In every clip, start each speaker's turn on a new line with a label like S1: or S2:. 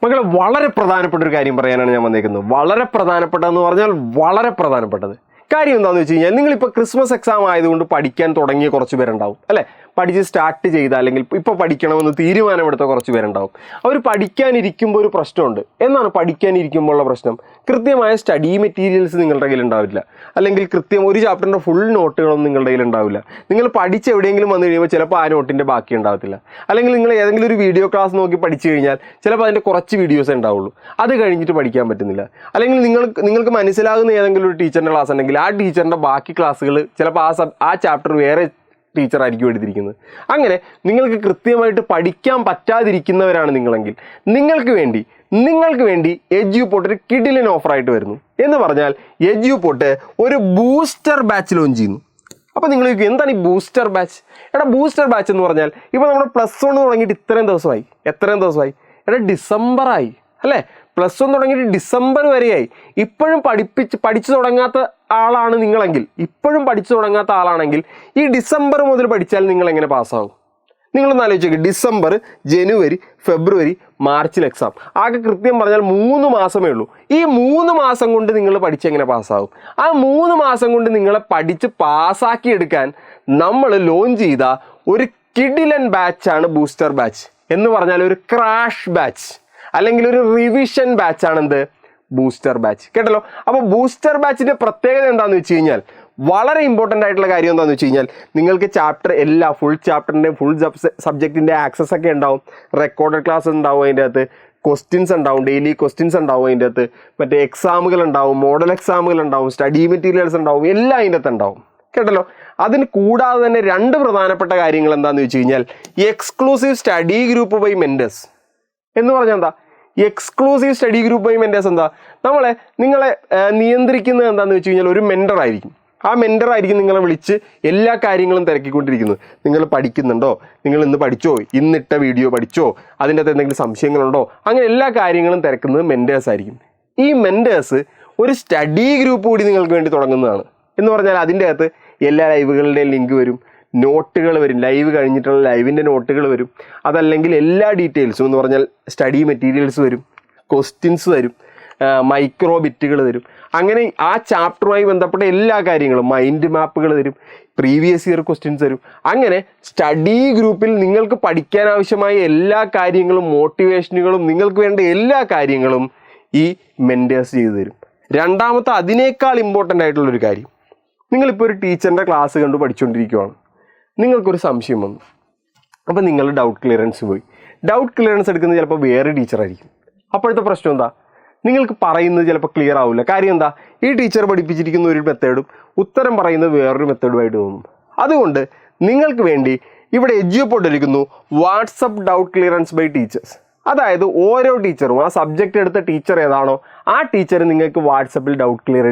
S1: മക്കളെ വളരെ പ്രധാനപ്പെട്ട ഒരു കാര്യം പറയാനാണ് ഞാൻ വന്നേക്കുന്നത്. വളരെ പ്രധാനപ്പെട്ടതെന്ന് പറഞ്ഞാൽ വളരെ പ്രധാനപ്പെട്ടത് കാര്യം എന്താണെന്ന് വെച്ച് കഴിഞ്ഞാൽ, നിങ്ങളിപ്പോൾ ക്രിസ്മസ് എക്സാം ആയതുകൊണ്ട് പഠിക്കാൻ തുടങ്ങിയ കുറച്ച് പേരുണ്ടാവും അല്ലേ. പഠിച്ച് സ്റ്റാർട്ട് ചെയ്ത അല്ലെങ്കിൽ ഇപ്പോൾ പഠിക്കണമെന്ന് തീരുമാനമെടുത്ത കുറച്ച് പേരുണ്ടാവും. അവർ പഠിക്കാനിരിക്കുമ്പോൾ ഒരു പ്രശ്നമുണ്ട്. എന്നാണ് പഠിക്കാനിരിക്കുമ്പോൾ ഉള്ള പ്രശ്നം? കൃത്യമായ സ്റ്റഡി മെറ്റീരിയൽസ് നിങ്ങളുടെ കയ്യിൽ ഉണ്ടാവില്ല, അല്ലെങ്കിൽ കൃത്യം ഒരു ചാപ്റ്ററിൻ്റെ ഫുൾ നോട്ടുകളൊന്നും നിങ്ങളുടെ കയ്യിൽ ഉണ്ടാവില്ല. നിങ്ങൾ പഠിച്ച് എവിടെയെങ്കിലും വന്നു കഴിയുമ്പോൾ ചിലപ്പോൾ ആ നോട്ടിൻ്റെ ബാക്കി ഉണ്ടാകത്തില്ല. അല്ലെങ്കിൽ നിങ്ങൾ ഏതെങ്കിലും ഒരു വീഡിയോ ക്ലാസ് നോക്കി പഠിച്ചു കഴിഞ്ഞാൽ ചിലപ്പോൾ അതിൻ്റെ കുറച്ച് വീഡിയോസേ ഉണ്ടാവുള്ളൂ, അത് കഴിഞ്ഞിട്ട് പഠിക്കാൻ പറ്റുന്നില്ല. അല്ലെങ്കിൽ നിങ്ങൾക്ക് മനസ്സിലാകുന്ന ഏതെങ്കിലും ഒരു ടീച്ചറിൻ്റെ ക്ലാസ് ഉണ്ടെങ്കിൽ ആ ടീച്ചറിൻ്റെ ബാക്കി ക്ലാസ്സുകൾ ചിലപ്പോൾ ആ ചാപ്റ്റർ വേറെ ടീച്ചറായിരിക്കും എടുത്തിരിക്കുന്നത്. അങ്ങനെ നിങ്ങൾക്ക് കൃത്യമായിട്ട് പഠിക്കാൻ പറ്റാതിരിക്കുന്നവരാണ് നിങ്ങളെങ്കിൽ നിങ്ങൾക്ക് വേണ്ടി എഡ്യൂപോർട്ട് ഒരു കിടിലൻ ഓഫറായിട്ട് വരുന്നു. എന്ന് പറഞ്ഞാൽ എഡ്യൂപോർട്ട് ഒരു ബൂസ്റ്റർ ബാച്ച് ലോഞ്ച് ചെയ്യുന്നു. അപ്പോൾ നിങ്ങൾ എന്താണ് ഈ ബൂസ്റ്റർ ബാച്ച്? ബൂസ്റ്റർ ബാച്ച് എന്ന് പറഞ്ഞാൽ ഇപ്പോൾ നമ്മുടെ +1 തുടങ്ങിയിട്ട് എത്രയും ദിവസമായി? ഡിസംബറായി അല്ലേ. +1 തുടങ്ങിയിട്ട് ഡിസംബർ വരെയായി. ഇപ്പോഴും പഠിച്ചു തുടങ്ങാത്ത ആളാണ് നിങ്ങളെങ്കിൽ, ഈ ഡിസംബർ മുതൽ പഠിച്ചാൽ നിങ്ങൾ എങ്ങനെ പാസ്സാവും? നിങ്ങളൊന്ന് ആലോചിച്ച് നോക്കി. ഡിസംബർ, ജനുവരി, ഫെബ്രുവരി, മാർച്ചിൽ എക്സാം. ആകെ കൃത്യം പറഞ്ഞാൽ 3 മാസമേ ഉള്ളൂ. ഈ 3 മാസം കൊണ്ട് നിങ്ങൾ പഠിച്ചെങ്ങനെ പാസ്സാവും? ആ 3 മാസം കൊണ്ട് നിങ്ങളെ പഠിച്ച് പാസ്സാക്കിയെടുക്കാൻ നമ്മൾ ലോഞ്ച് ചെയ്ത ഒരു കിടിലൻ ബാച്ചാണ് ബൂസ്റ്റർ ബാച്ച്. എന്ന് പറഞ്ഞാൽ ഒരു ക്രാഷ് ബാച്ച് അല്ലെങ്കിൽ ഒരു റിവിഷൻ ബാച്ചാണ് എന്ത്? Booster batch. കേട്ടല്ലോ. അപ്പോൾ ബൂസ്റ്റർ ബാച്ചിൻ്റെ പ്രത്യേകത എന്താണെന്ന് വെച്ച് കഴിഞ്ഞാൽ, വളരെ ഇമ്പോർട്ടൻ്റ് ആയിട്ടുള്ള കാര്യം എന്താണെന്ന് വെച്ച് കഴിഞ്ഞാൽ, നിങ്ങൾക്ക് ഫുൾ ചാപ്റ്ററിൻ്റെയും ഫുൾ സബ്ജക്റ്റിൻ്റെ ആക്സസ് ഒക്കെ ഉണ്ടാവും. റെക്കോർഡഡ് ക്ലാസ് ഉണ്ടാവും, അതിൻ്റെ അകത്ത് ക്വസ്റ്റ്യൻസ് ഉണ്ടാവും, ഡെയിലി ക്വസ്റ്റ്യൻസ് ഉണ്ടാവും, അതിൻ്റെ അകത്ത് മറ്റേ എക്സാമുകൾ ഉണ്ടാവും, മോഡൽ എക്സാമുകൾ ഉണ്ടാവും, സ്റ്റഡി മെറ്റീരിയൽസ് ഉണ്ടാവും, എല്ലാം അതിൻ്റെ അകത്ത് ഉണ്ടാവും. കേട്ടല്ലോ. അതിന് കൂടാതെ തന്നെ 2 പ്രധാനപ്പെട്ട കാര്യങ്ങൾ എന്താണെന്ന് വെച്ച് കഴിഞ്ഞാൽ, exclusive study group by mentors. എന്ന് പറഞ്ഞാൽ എന്താ exclusive study group by mentors? എന്താ നിങ്ങളെ നിയന്ത്രിക്കുന്നത് എന്താണെന്ന് വെച്ച് കഴിഞ്ഞാൽ ഒരു മെൻറ്ററായിരിക്കും. ആ മെൻറ്ററായിരിക്കും നിങ്ങളെ വിളിച്ച് എല്ലാ കാര്യങ്ങളും തിരക്കിക്കൊണ്ടിരിക്കുന്നത്. നിങ്ങൾ പഠിക്കുന്നുണ്ടോ, നിങ്ങൾ ഇന്ന് പഠിച്ചോ, ഇന്നിട്ട വീഡിയോ പഠിച്ചോ, അതിൻ്റെ അകത്ത് എന്തെങ്കിലും സംശയങ്ങളുണ്ടോ, അങ്ങനെ എല്ലാ കാര്യങ്ങളും തിരക്കുന്നത് മെൻറ്റേഴ്സ് ആയിരിക്കും. ഈ മെൻറ്റേഴ്സ് ഒരു സ്റ്റഡി ഗ്രൂപ്പ് കൂടി നിങ്ങൾക്ക് വേണ്ടി തുടങ്ങുന്നതാണ്. എന്ന് പറഞ്ഞാൽ അതിൻ്റെ അകത്ത് എല്ലാ ലൈവുകളുടെയും ലിങ്ക് വരും, നോട്ടുകൾ വരും, ലൈവ് കഴിഞ്ഞിട്ടുള്ള ലൈവിൻ്റെ നോട്ടുകൾ വരും. അതല്ലെങ്കിൽ എല്ലാ ഡീറ്റെയിൽസും എന്ന് പറഞ്ഞാൽ സ്റ്റഡി മെറ്റീരിയൽസ് വരും, ക്വസ്റ്റ്യൻസ് വരും, മൈക്രോ ബിറ്റുകൾ തരും. അങ്ങനെ ആ ചാപ്റ്ററുമായി ബന്ധപ്പെട്ട എല്ലാ കാര്യങ്ങളും, മൈൻഡ് മാപ്പുകൾ തരും, പ്രീവിയസ് ഇയർ ക്വസ്റ്റ്യൻസ് തരും. അങ്ങനെ സ്റ്റഡി ഗ്രൂപ്പിൽ നിങ്ങൾക്ക് പഠിക്കാൻ ആവശ്യമായ എല്ലാ കാര്യങ്ങളും, മോട്ടിവേഷനുകളും, നിങ്ങൾക്ക് വേണ്ട എല്ലാ കാര്യങ്ങളും ഈ മെൻറ്റേഴ്സ് ചെയ്തു തരും. രണ്ടാമത്തെ അതിനേക്കാൾ ഇമ്പോർട്ടൻ്റ് ആയിട്ടുള്ളൊരു കാര്യം, നിങ്ങളിപ്പോൾ ഒരു ടീച്ചറിൻ്റെ ക്ലാസ് കണ്ടു പഠിച്ചുകൊണ്ടിരിക്കുകയാണ്. നിങ്ങൾക്കൊരു സംശയം വന്നു. അപ്പോൾ നിങ്ങൾ ഡൗട്ട് ക്ലിയറൻസ് പോയി. ഡൗട്ട് ക്ലിയറൻസ് എടുക്കുന്നത് ചിലപ്പോൾ വേറെ ടീച്ചറായിരിക്കും. അപ്പോഴത്തെ പ്രശ്നം എന്താ? നിങ്ങൾക്ക് പറയുന്നത് ചിലപ്പോൾ ക്ലിയർ ആവില്ല. കാര്യം എന്താ? ഈ ടീച്ചർ പഠിപ്പിച്ചിരിക്കുന്ന ഒരു മെത്തേഡും ഉത്തരം പറയുന്നത് വേറൊരു മെത്തേഡുമായിട്ട് തോന്നും. അതുകൊണ്ട് നിങ്ങൾക്ക് വേണ്ടി ഇവിടെ എഡ്യൂപോർട്ട് ഇരിക്കുന്നു WhatsApp doubt clearance by teachers. അതായത് ഓരോ ടീച്ചറും ആ സബ്ജക്റ്റ് എടുത്ത ടീച്ചർ ഏതാണോ ആ ടീച്ചർ നിങ്ങൾക്ക് വാട്സപ്പിൽ ഡൗട്ട് ക്ലിയർ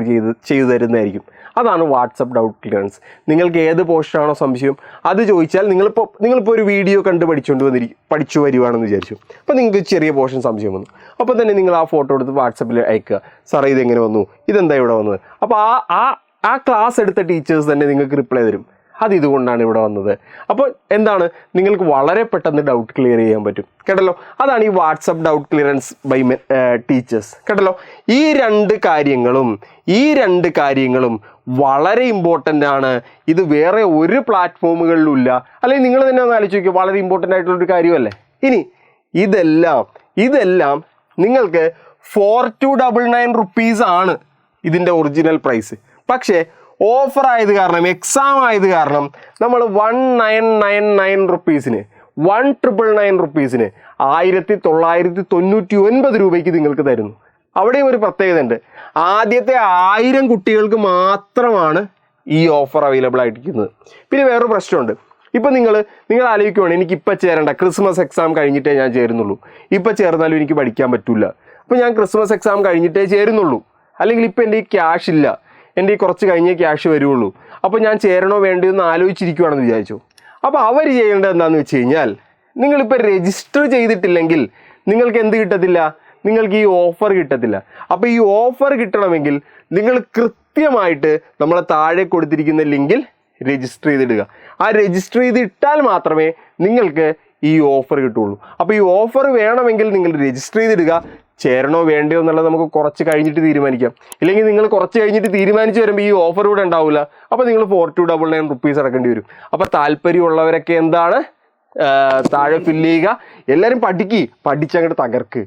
S1: ചെയ്തു തരുന്നതായിരിക്കും. അതാണ് വാട്സപ്പ് ഡൗട്ട് ക്ലിയറൻസ്. നിങ്ങൾക്ക് ഏത് പോർഷനാണോ സംശയം അത് ചോദിച്ചാൽ, നിങ്ങളിപ്പോൾ ഒരു വീഡിയോ കണ്ട് പഠിച്ചു വരുവാണെന്ന് വിചാരിച്ചു. അപ്പോൾ നിങ്ങൾക്ക് ചെറിയ പോർഷൻ സംശയം വന്നു. അപ്പോൾ തന്നെ നിങ്ങൾ ആ ഫോട്ടോ എടുത്ത് വാട്സപ്പിൽ അയക്കുക. സാറേ ഇതെങ്ങനെ വന്നു, ഇതെന്താ ഇവിടെ വന്നത്? അപ്പോൾ ആ ക്ലാസ് എടുത്ത ടീച്ചേഴ്സ് തന്നെ നിങ്ങൾക്ക് റിപ്ലൈ തരും. ഇതുകൊണ്ടാണ് ഇവിടെ വന്നത്. അപ്പോൾ എന്താണ്, നിങ്ങൾക്ക് വളരെ പെട്ടെന്ന് ഡൗട്ട് ക്ലിയർ ചെയ്യാൻ പറ്റും. കേട്ടല്ലോ. അതാണ് ഈ WhatsApp doubt clearance by teachers. കേട്ടല്ലോ. ഈ രണ്ട് കാര്യങ്ങളും വളരെ ഇമ്പോർട്ടൻ്റ് ആണ്. ഇത് വേറെ ഒരു പ്ലാറ്റ്ഫോമുകളിലും ഇല്ല. അല്ലെങ്കിൽ നിങ്ങൾ തന്നെ ഒന്ന് ആലോചിച്ച് നോക്കിയോ, വളരെ ഇമ്പോർട്ടൻ്റ് ആയിട്ടുള്ളൊരു കാര്യമല്ലേ. ഇനി ഇതെല്ലാം നിങ്ങൾക്ക് 4299 റുപ്പീസ് ആണ് ഇതിൻ്റെ ഒറിജിനൽ പ്രൈസ്. പക്ഷേ ഓഫർ ആയത് കാരണം, എക്സാം ആയത് കാരണം നമ്മൾ 1999 റുപ്പീസിന് 1999 റുപ്പീസിന് 1999 രൂപയ്ക്ക് നിങ്ങൾക്ക് തരുന്നു. അവിടെയും ഒരു പ്രത്യേകത ഉണ്ട്. ആദ്യത്തെ 1000 കുട്ടികൾക്ക് മാത്രമാണ് ഈ ഓഫർ അവൈലബിൾ ആയിരിക്കുന്നത്. പിന്നെ വേറൊരു പ്രശ്നമുണ്ട്. ഇപ്പം നിങ്ങൾ ആലോചിക്കുവാണ്, എനിക്കിപ്പോൾ ചേരേണ്ട, ക്രിസ്മസ് എക്സാം കഴിഞ്ഞിട്ടേ ഞാൻ ചേരുന്നുള്ളൂ, ഇപ്പോൾ ചേർന്നാലും എനിക്ക് പഠിക്കാൻ പറ്റില്ല, അപ്പോൾ ഞാൻ ക്രിസ്മസ് എക്സാം കഴിഞ്ഞിട്ടേ ചേരുന്നുള്ളൂ, അല്ലെങ്കിൽ ഇപ്പോൾ എൻ്റെ ഈ ക്യാഷ് ഇല്ല, എൻ്റെ ഈ കുറച്ച് കഴിഞ്ഞേ ക്യാഷ് വരുള്ളൂ, അപ്പോൾ ഞാൻ ചേരണോ വേണ്ടയോ എന്ന് ആലോചിച്ചിരിക്കുവാണെന്ന് വിചാരിച്ചു. അപ്പോൾ അവർ ചെയ്യേണ്ടത് എന്താണെന്ന് വെച്ച് കഴിഞ്ഞാൽ, നിങ്ങളിപ്പോൾ രജിസ്റ്റർ ചെയ്തിട്ടില്ലെങ്കിൽ നിങ്ങൾക്ക് എന്ത് കിട്ടത്തില്ല? നിങ്ങൾക്ക് ഈ ഓഫർ കിട്ടത്തില്ല. അപ്പോൾ ഈ ഓഫർ കിട്ടണമെങ്കിൽ നിങ്ങൾ കൃത്യമായിട്ട് നമ്മളെ താഴെ കൊടുത്തിരിക്കുന്ന ലിങ്കിൽ രജിസ്റ്റർ ചെയ്തിടുക. ആ രജിസ്റ്റർ ചെയ്തിട്ടാൽ മാത്രമേ നിങ്ങൾക്ക് ഈ ഓഫർ കിട്ടുള്ളൂ. അപ്പോൾ ഈ ഓഫർ വേണമെങ്കിൽ നിങ്ങൾ രജിസ്റ്റർ ചെയ്തിടുക. ചേരണോ വേണ്ടയോ എന്നുള്ളത് നമുക്ക് കുറച്ച് കഴിഞ്ഞിട്ട് തീരുമാനിക്കാം. ഇല്ലെങ്കിൽ നിങ്ങൾ കുറച്ച് കഴിഞ്ഞിട്ട് തീരുമാനിച്ച് വരുമ്പോൾ ഈ ഓഫർ ഇവിടെ ഉണ്ടാവില്ല. അപ്പോൾ നിങ്ങൾ 4299 റുപ്പീസ് അടക്കേണ്ടി വരും. അപ്പോൾ താല്പര്യമുള്ളവരൊക്കെ എന്താണ് താഴെ ഫില്ല് ചെയ്യുക. എല്ലാവരും പഠിച്ചങ്ങോട്ട് തകർക്ക്.